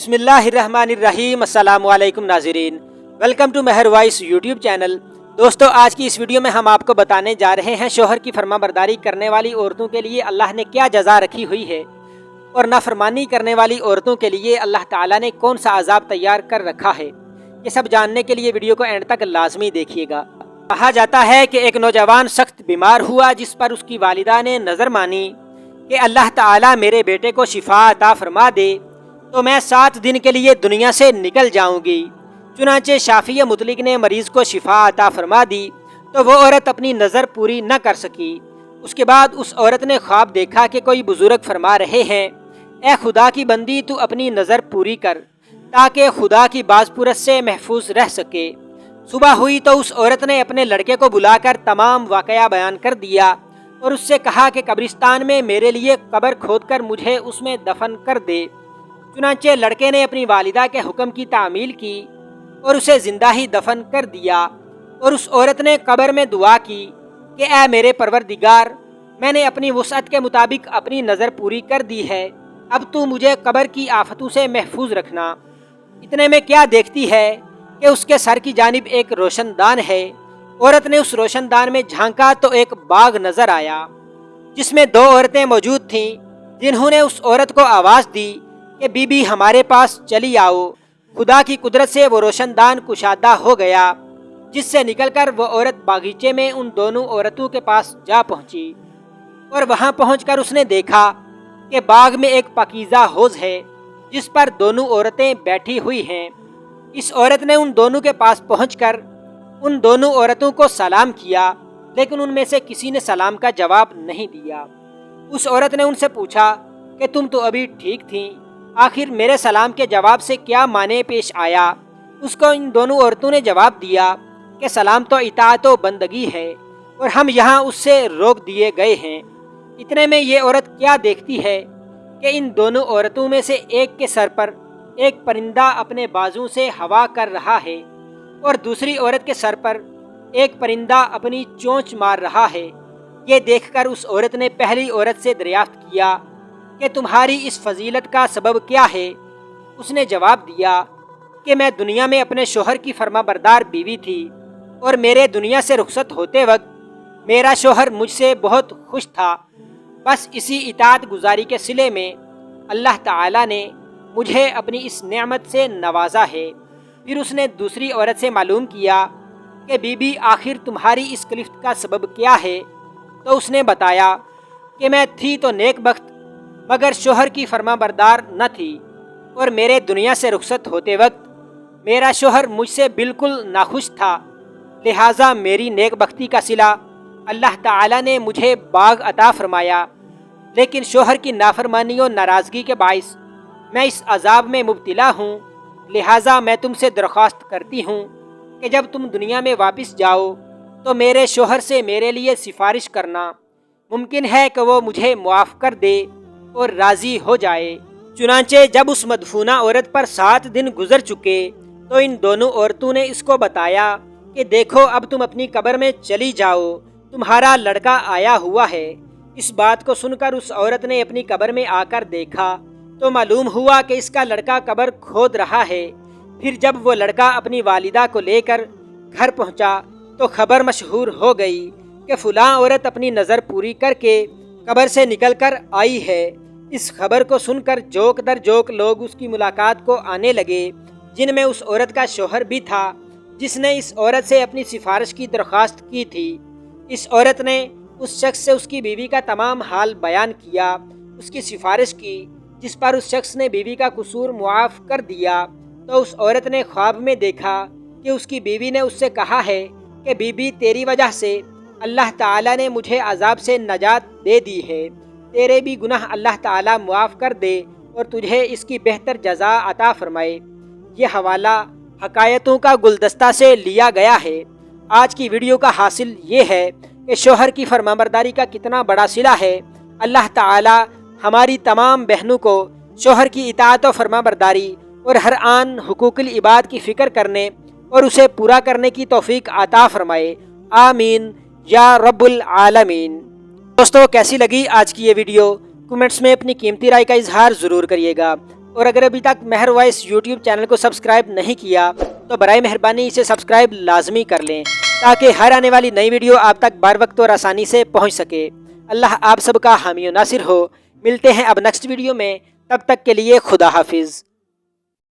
بسم اللہ الرحمن الرحیم۔ السلام علیکم ناظرین، ویلکم ٹو مہر وائس یوٹیوب چینل۔ دوستو، آج کی اس ویڈیو میں ہم آپ کو بتانے جا رہے ہیں شوہر کی فرما برداری کرنے والی عورتوں کے لیے اللہ نے کیا جزا رکھی ہوئی ہے، اور نافرمانی کرنے والی عورتوں کے لیے اللہ تعالیٰ نے کون سا عذاب تیار کر رکھا ہے۔ یہ سب جاننے کے لیے ویڈیو کو اینڈ تک لازمی دیکھیے گا۔ کہا جاتا ہے کہ ایک نوجوان سخت بیمار ہوا، جس پر اس کی والدہ نے نظر مانی کہ اللہ تعالیٰ میرے بیٹے کو شفا عطا فرما دے تو میں 7 دن کے لیے دنیا سے نکل جاؤں گی۔ چنانچہ شافعی مطلق نے مریض کو شفا عطا فرما دی تو وہ عورت اپنی نظر پوری نہ کر سکی۔ اس کے بعد اس عورت نے خواب دیکھا کہ کوئی بزرگ فرما رہے ہیں، اے خدا کی بندی، تو اپنی نظر پوری کر تاکہ خدا کی باز پرس سے محفوظ رہ سکے۔ صبح ہوئی تو اس عورت نے اپنے لڑکے کو بلا کر تمام واقعہ بیان کر دیا اور اس سے کہا کہ قبرستان میں میرے لیے قبر کھود کر مجھے اس میں دفن کر دے۔ چنانچہ لڑکے نے اپنی والدہ کے حکم کی تعمیل کی اور اسے زندہ ہی دفن کر دیا، اور اس عورت نے قبر میں دعا کی کہ اے میرے پروردگار، میں نے اپنی وسعت کے مطابق اپنی نظر پوری کر دی ہے، اب تو مجھے قبر کی آفتوں سے محفوظ رکھنا۔ اتنے میں کیا دیکھتی ہے کہ اس کے سر کی جانب ایک روشن دان ہے۔ عورت نے اس روشن دان میں جھانکا تو ایک باغ نظر آیا جس میں 2 عورتیں موجود تھیں، جنہوں نے اس عورت کو آواز دی کہ بی بی ہمارے پاس چلی آؤ۔ خدا کی قدرت سے وہ روشن دان کشادہ ہو گیا، جس سے نکل کر وہ عورت باغیچے میں ان دونوں عورتوں کے پاس جا پہنچی، اور وہاں پہنچ کر اس نے دیکھا کہ باغ میں ایک پاکیزہ حوض ہے جس پر دونوں عورتیں بیٹھی ہوئی ہیں۔ اس عورت نے ان دونوں کے پاس پہنچ کر ان دونوں عورتوں کو سلام کیا، لیکن ان میں سے کسی نے سلام کا جواب نہیں دیا۔ اس عورت نے ان سے پوچھا کہ تم تو ابھی ٹھیک تھیں، آخر میرے سلام کے جواب سے کیا معنی پیش آیا؟ اس کو ان دونوں عورتوں نے جواب دیا کہ سلام تو اطاعت و بندگی ہے، اور ہم یہاں اس سے روک دیے گئے ہیں۔ اتنے میں یہ عورت کیا دیکھتی ہے کہ ان دونوں عورتوں میں سے ایک کے سر پر ایک پرندہ اپنے بازوں سے ہوا کر رہا ہے، اور دوسری عورت کے سر پر ایک پرندہ اپنی چونچ مار رہا ہے۔ یہ دیکھ کر اس عورت نے پہلی عورت سے دریافت کیا کہ تمہاری اس فضیلت کا سبب کیا ہے؟ اس نے جواب دیا کہ میں دنیا میں اپنے شوہر کی فرما بردار بیوی تھی، اور میرے دنیا سے رخصت ہوتے وقت میرا شوہر مجھ سے بہت خوش تھا۔ بس اسی اطاعت گزاری کے صلے میں اللہ تعالیٰ نے مجھے اپنی اس نعمت سے نوازا ہے۔ پھر اس نے دوسری عورت سے معلوم کیا کہ بی بی آخر تمہاری اس کلفت کا سبب کیا ہے؟ تو اس نے بتایا کہ میں تھی تو نیک بخت، مگر شوہر کی فرما بردار نہ تھی، اور میرے دنیا سے رخصت ہوتے وقت میرا شوہر مجھ سے بالکل ناخوش تھا، لہٰذا میری نیک بختی کا صلہ اللہ تعالیٰ نے مجھے باغ عطا فرمایا، لیکن شوہر کی نافرمانی و ناراضگی کے باعث میں اس عذاب میں مبتلا ہوں۔ لہٰذا میں تم سے درخواست کرتی ہوں کہ جب تم دنیا میں واپس جاؤ تو میرے شوہر سے میرے لیے سفارش کرنا، ممکن ہے کہ وہ مجھے معاف کر دے اور راضی ہو جائے۔ چنانچہ جب اس مدفونہ عورت پر 7 دن گزر چکے تو ان دونوں عورتوں نے اس کو بتایا کہ دیکھو، اب تم اپنی قبر میں چلی جاؤ، تمہارا لڑکا آیا ہوا ہے۔ اس بات کو سن کر اس عورت نے اپنی قبر میں آ کر دیکھا تو معلوم ہوا کہ اس کا لڑکا قبر کھود رہا ہے۔ پھر جب وہ لڑکا اپنی والدہ کو لے کر گھر پہنچا تو خبر مشہور ہو گئی کہ فلاں عورت اپنی نظر پوری کر کے قبر سے نکل کر آئی ہے۔ اس خبر کو سن کر جوک در جوک لوگ اس کی ملاقات کو آنے لگے، جن میں اس عورت کا شوہر بھی تھا، جس نے اس عورت سے اپنی سفارش کی درخواست کی تھی۔ اس عورت نے اس شخص سے اس کی بیوی کا تمام حال بیان کیا، اس کی سفارش کی، جس پر اس شخص نے بیوی کا قصور معاف کر دیا۔ تو اس عورت نے خواب میں دیکھا کہ اس کی بیوی نے اس سے کہا ہے کہ بی بی، تیری وجہ سے اللہ تعالیٰ نے مجھے عذاب سے نجات دے دی ہے، تیرے بھی گناہ اللہ تعالیٰ معاف کر دے اور تجھے اس کی بہتر جزا عطا فرمائے۔ یہ حوالہ حکایتوں کا گلدستہ سے لیا گیا ہے۔ آج کی ویڈیو کا حاصل یہ ہے کہ شوہر کی فرمانبرداری کا کتنا بڑا صلہ ہے۔ اللہ تعالیٰ ہماری تمام بہنوں کو شوہر کی اطاعت و فرمانبرداری اور ہر آن حقوق العباد کی فکر کرنے اور اسے پورا کرنے کی توفیق عطا فرمائے، آمین یا رب العالمین۔ دوستو، کیسی لگی آج کی یہ ویڈیو؟ کمنٹس میں اپنی قیمتی رائے کا اظہار ضرور کریے گا۔ اور اگر ابھی تک مہر وائس یوٹیوب چینل کو سبسکرائب نہیں کیا تو برائے مہربانی اسے سبسکرائب لازمی کر لیں تاکہ ہر آنے والی نئی ویڈیو آپ تک بر وقت اور آسانی سے پہنچ سکے۔ اللہ آپ سب کا حامی و ناصر ہو۔ ملتے ہیں اب نیکسٹ ویڈیو میں، تب تک کے لیے خدا حافظ۔